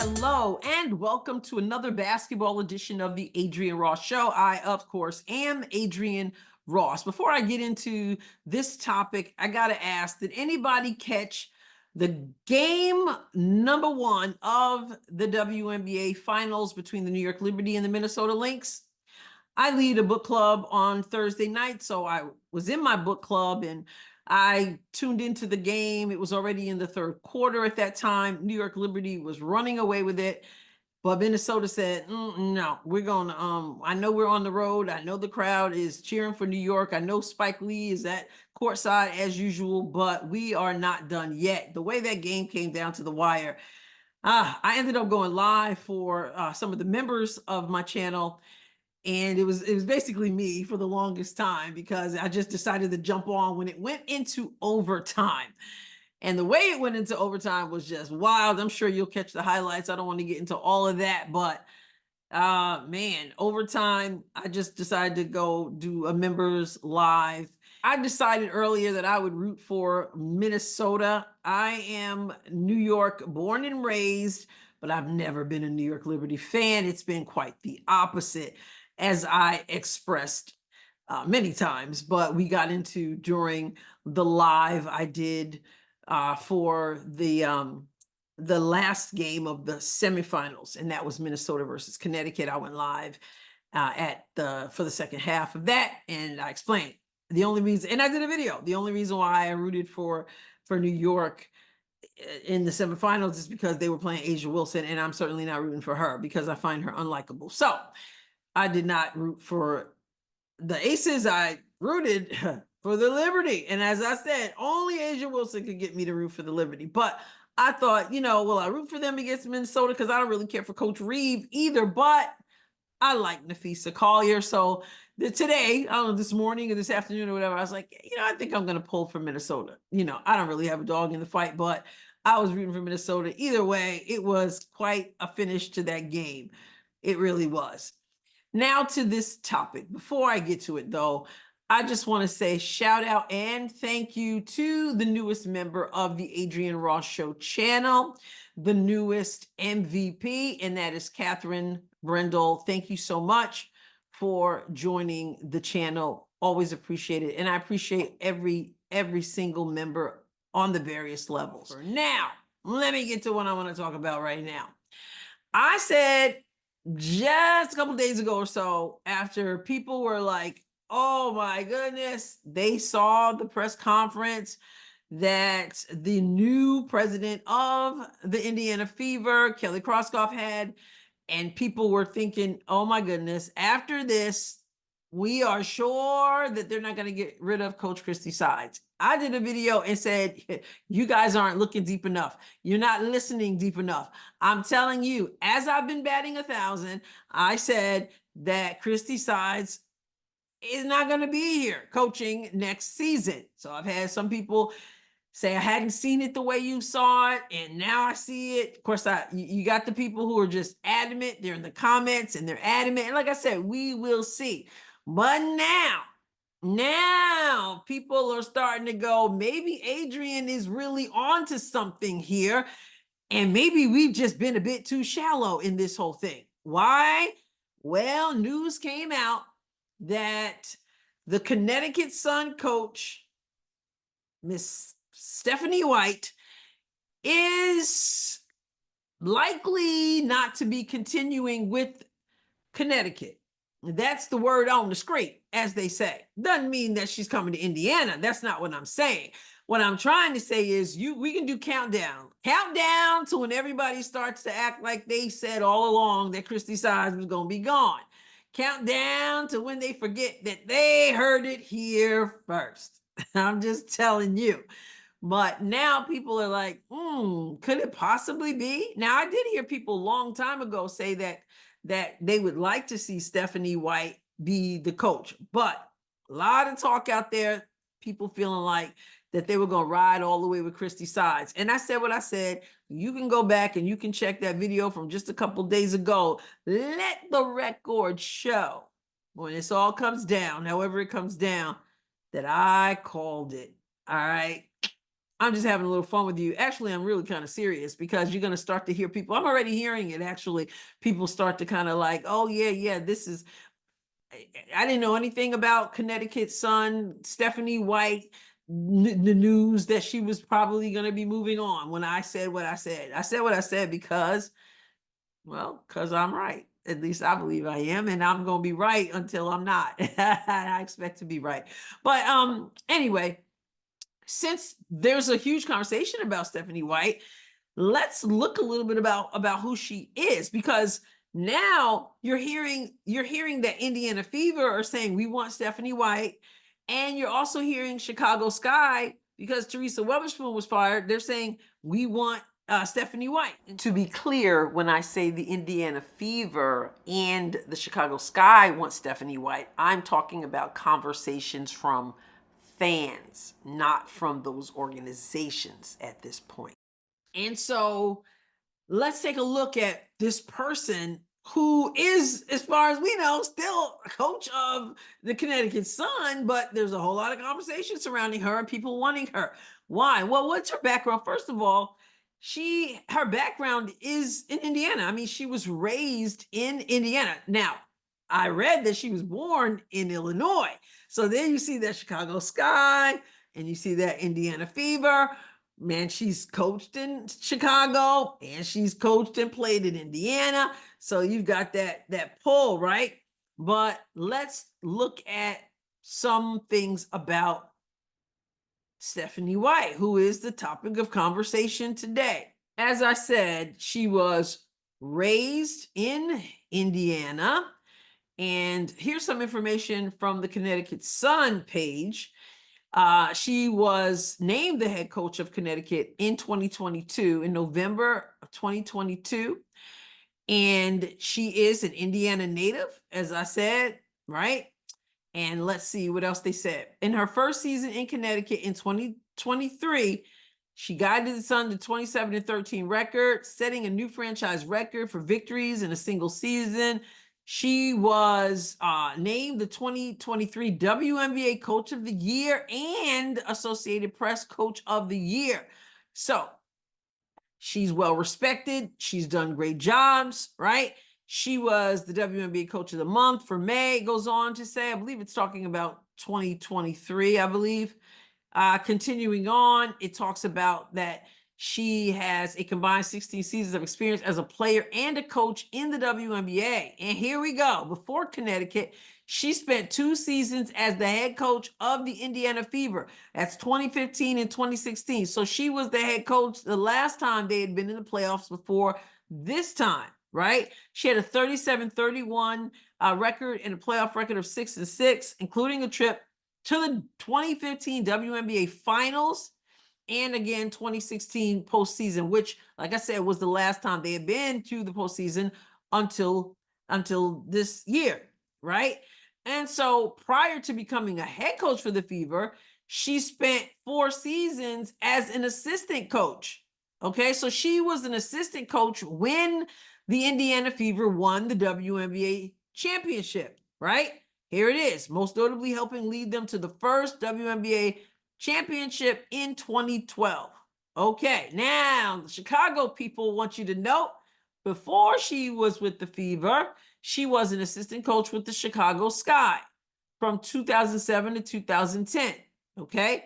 Hello, and welcome to another basketball edition of the Adrienne Ross Show. I, of course, am Adrienne Ross. Before I get into this topic, I got to ask, did anybody catch the game number one of the WNBA finals between the New York Liberty and the Minnesota Lynx? I lead a book club on Thursday night, so I was in my book club and I tuned into the game. It was already in the third quarter at that time. New York Liberty was running away with it, but Minnesota said, no, we're going to, I know we're on the road. I know the crowd is cheering for New York. I know Spike Lee is at courtside as usual, but we are not done yet. The way that game came down to the wire, I ended up going live for some of the members of my channel. And it was basically me for the longest time because I just decided to jump on when it went into overtime. And the way it went into overtime was just wild. I'm sure you'll catch the highlights. I don't want to get into all of that, but man, overtime, I just decided to go do a members live. I decided earlier that I would root for Minnesota. I am New York born and raised, but I've never been a New York Liberty fan. It's been quite the opposite, as I expressed many times, but we got into during the live I did for the last game of the semifinals, and that was Minnesota versus Connecticut. I went live for the second half of that, and I explained the only reason, and I did a video. The only reason why I rooted for New York in the semifinals is because they were playing Asia Wilson, and I'm certainly not rooting for her because I find her unlikable. So I did not root for the Aces. I rooted for the Liberty. And as I said, only Asia Wilson could get me to root for the Liberty. But I thought, will I root for them against Minnesota? Because I don't really care for Coach Reeve either. But I like Nafisa Collier. So today, I don't know, this morning or this afternoon or whatever, I was like, I think I'm going to pull for Minnesota. I don't really have a dog in the fight, but I was rooting for Minnesota. Either way, it was quite a finish to that game. It really was. Now to this topic. Before I get to it, though, I just want to say shout out and thank you to the newest member of the Adrienne Ross Show channel, the newest MVP, and that is Catherine Brendel. Thank you so much for joining the channel. Always appreciate it. And I appreciate every single member on the various levels. Now, let me get to what I want to talk about right now. I said just a couple days ago or so, after people were like, oh my goodness, they saw the press conference that the new president of the Indiana Fever, Kelly Krauskopf, had, and people were thinking, oh my goodness, after this, we are sure that they're not going to get rid of Coach Christie Sides. I did a video and said, you guys aren't looking deep enough. You're not listening deep enough. I'm telling you, as I've been batting 1,000, I said that Christie Sides is not going to be here coaching next season. So I've had some people say I hadn't seen it the way you saw it, and now I see it. Of course, you got the people who are just adamant. They're in the comments and they're adamant. And like I said, we will see. But now people are starting to go, maybe Adrienne is really onto something here. And maybe we've just been a bit too shallow in this whole thing. Why? Well, news came out that the Connecticut Sun coach, Miss Stephanie White, is likely not to be continuing with Connecticut. That's the word on the street, as they say. Doesn't mean that she's coming to Indiana. That's not what I'm saying. What I'm trying to say is we can do countdown. Countdown to when everybody starts to act like they said all along that Christie Sides was going to be gone. Countdown to when they forget that they heard it here first. I'm just telling you. But now people are like, could it possibly be? Now, I did hear people a long time ago say that they would like to see Stephanie White be the coach. But a lot of talk out there, people feeling like that they were going to ride all the way with Christie Sides. And I said what I said. You can go back and you can check that video from just a couple days ago. Let the record show, when this all comes down, however it comes down, that I called it. All right. I'm just having a little fun with you. Actually, I'm really kind of serious because you're going to start to hear people. I'm already hearing it. Actually, people start to kind of like, oh yeah, this is. I didn't know anything about Connecticut Sun, Stephanie White, the news that she was probably going to be moving on when I said what I said. I said what I said because, well, because I'm right. At least I believe I am, and I'm going to be right until I'm not. I expect to be right. But anyway, since there's a huge conversation about Stephanie White, let's look a little bit about who she is, because now you're hearing that Indiana Fever are saying we want Stephanie White, and you're also hearing Chicago Sky, because Teresa Weatherspoon was fired. They're saying we want Stephanie White. And to be clear, when I say the Indiana Fever and the Chicago Sky want Stephanie White, I'm talking about conversations from fans, not from those organizations at this point. And so let's take a look at this person who is, as far as we know, still a coach of the Connecticut Sun, but there's a whole lot of conversation surrounding her and people wanting her. Why? Well, what's her background? First of all, her background is in Indiana. I mean, she was raised in Indiana. Now, I read that she was born in Illinois. So then you see that Chicago Sky and you see that Indiana Fever. Man, she's coached in Chicago and she's coached and played in Indiana. So you've got that pull, right? But let's look at some things about Stephanie White, who is the topic of conversation today. As I said, she was raised in Indiana. And here's some information from the Connecticut Sun page. She was named the head coach of Connecticut in 2022, in November of 2022. And she is an Indiana native, as I said, right? And let's see what else they said. In her first season in Connecticut in 2023, she guided the Sun to 27-13 record, setting a new franchise record for victories in a single season. She was named the 2023 WNBA Coach of the Year and Associated Press Coach of the Year. So she's well respected. She's done great jobs, right? She was the WNBA Coach of the Month for May. It goes on to say, I believe it's talking about 2023, I believe. Continuing on, it talks about that she has a combined 16 seasons of experience as a player and a coach in the WNBA. And here we go. Before Connecticut, she spent 2 seasons as the head coach of the Indiana Fever. That's 2015 and 2016. So she was the head coach the last time they had been in the playoffs before this time, right? She had a 37-31 record and a playoff record of 6-6, including a trip to the 2015 WNBA Finals and again 2016 postseason, which, like I said, was the last time they had been to the postseason until this year, right? And so prior to becoming a head coach for the Fever, she spent 4 seasons as an assistant coach. Okay, so she was an assistant coach when the Indiana Fever won the WNBA championship, right? Here it is, most notably helping lead them to the first WNBA championship in 2012. Okay, now the Chicago people want you to know, before she was with the Fever, she was an assistant coach with the Chicago Sky from 2007 to 2010. Okay,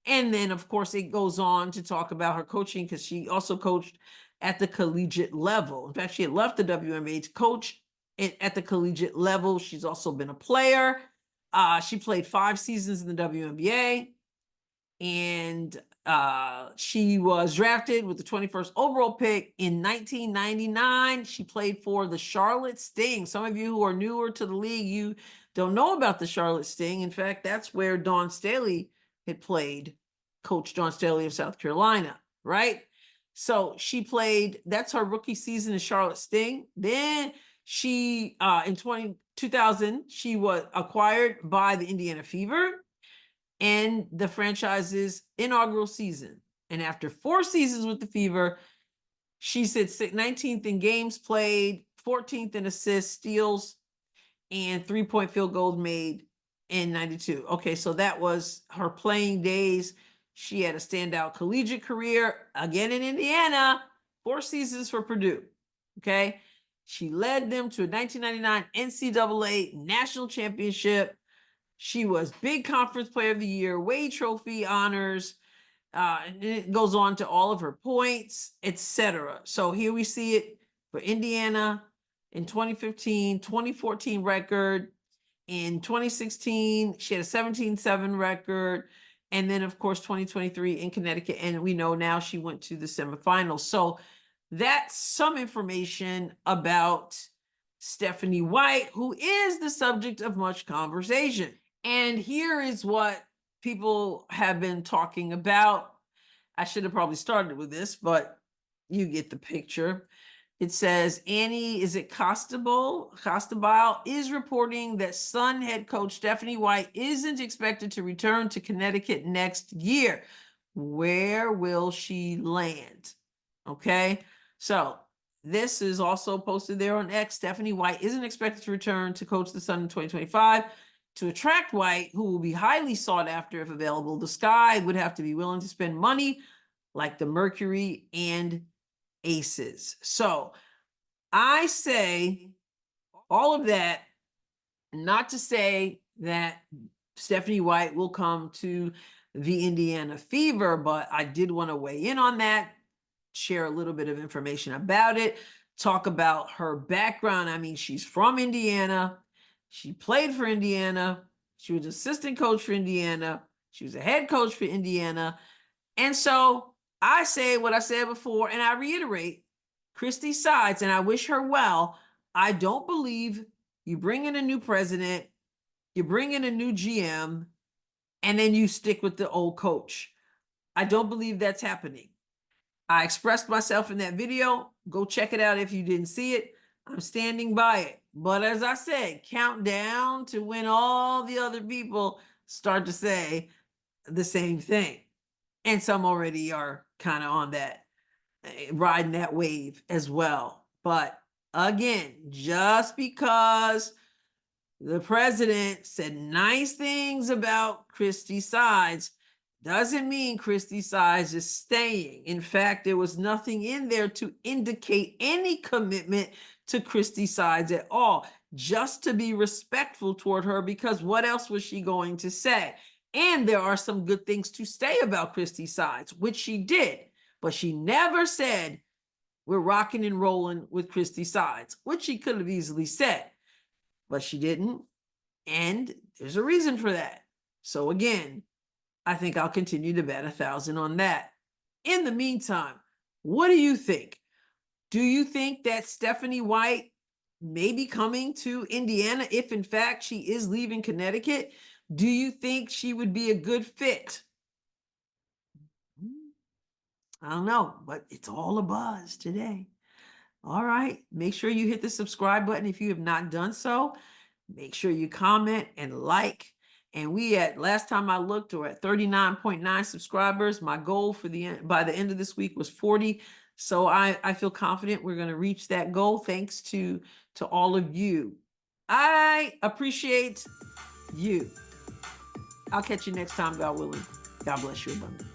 and then of course it goes on to talk about her coaching, because she also coached at the collegiate level. In fact, she had left the WNBA to coach at the collegiate level. She's also been a player. She played 5 seasons in the WNBA, and she was drafted with the 21st overall pick in 1999. She played for the Charlotte Sting. Some of you who are newer to the league, you don't know about the Charlotte Sting. In fact, that's where Dawn Staley had played, Coach Dawn Staley of South Carolina, right? So she played, that's her rookie season in Charlotte Sting. Then she, in 2000, she was acquired by the Indiana Fever and the franchise's inaugural season. And after 4 seasons with the Fever, she said 19th in games played, 14th in assists, steals, and 3-point field goals made in 92. Okay, so that was her playing days. She had a standout collegiate career, again in Indiana, 4 seasons for Purdue. Okay. She led them to a 1999 NCAA national championship. She was Big Conference Player of the Year, Wade Trophy honors. And it goes on to all of her points, etc. So here we see it for Indiana in 2015, 2014 record. In 2016, she had a 17-7 record. And then, of course, 2023 in Connecticut. And we know now she went to the semifinals. So that's some information about Stephanie White, who is the subject of much conversation. And here is what people have been talking about. I should have probably started with this, but you get the picture. It says Annie, is it Costabile is reporting that Sun head coach Stephanie White isn't expected to return to Connecticut next year. Where will she land? Okay, so this is also posted there on X. Stephanie White isn't expected to return to coach the Sun in 2025. To attract White, who will be highly sought after if available, the Sky would have to be willing to spend money like the Mercury and Aces. So I say all of that, not to say that Stephanie White will come to the Indiana Fever, but I did want to weigh in on that, share a little bit of information about it, talk about her background. I mean, she's from Indiana. She played for Indiana. She was assistant coach for Indiana. She was a head coach for Indiana. And so I say what I said before, and I reiterate, Christie sides, and I wish her well. I don't believe you bring in a new president, you bring in a new GM, and then you stick with the old coach. I don't believe that's happening. I expressed myself in that video. Go check it out if you didn't see it. I'm standing by it. But as I said, count down to when all the other people start to say the same thing. And some already are kind of on that, riding that wave as well. But again, just because the president said nice things about Christie Sides doesn't mean Christie Sides is staying. In fact, there was nothing in there to indicate any commitment to Christie Sides at all, just to be respectful toward her, because what else was she going to say? And there are some good things to say about Christie Sides, which she did, but she never said, we're rocking and rolling with Christie Sides, which she could have easily said, but she didn't. And there's a reason for that. So again, I think I'll continue to bet 1,000 on that. In the meantime, what do you think? Do you think that Stephanie White may be coming to Indiana if in fact she is leaving Connecticut? Do you think she would be a good fit? I don't know, but it's all a buzz today. All right, make sure you hit the subscribe button if you have not done so. Make sure you comment and like. And we last time I looked, we're at 39.9 subscribers. My goal for by the end of this week was 40. So I feel confident we're going to reach that goal thanks to all of you. I appreciate you. I'll catch you next time, God willing. God bless you abundantly.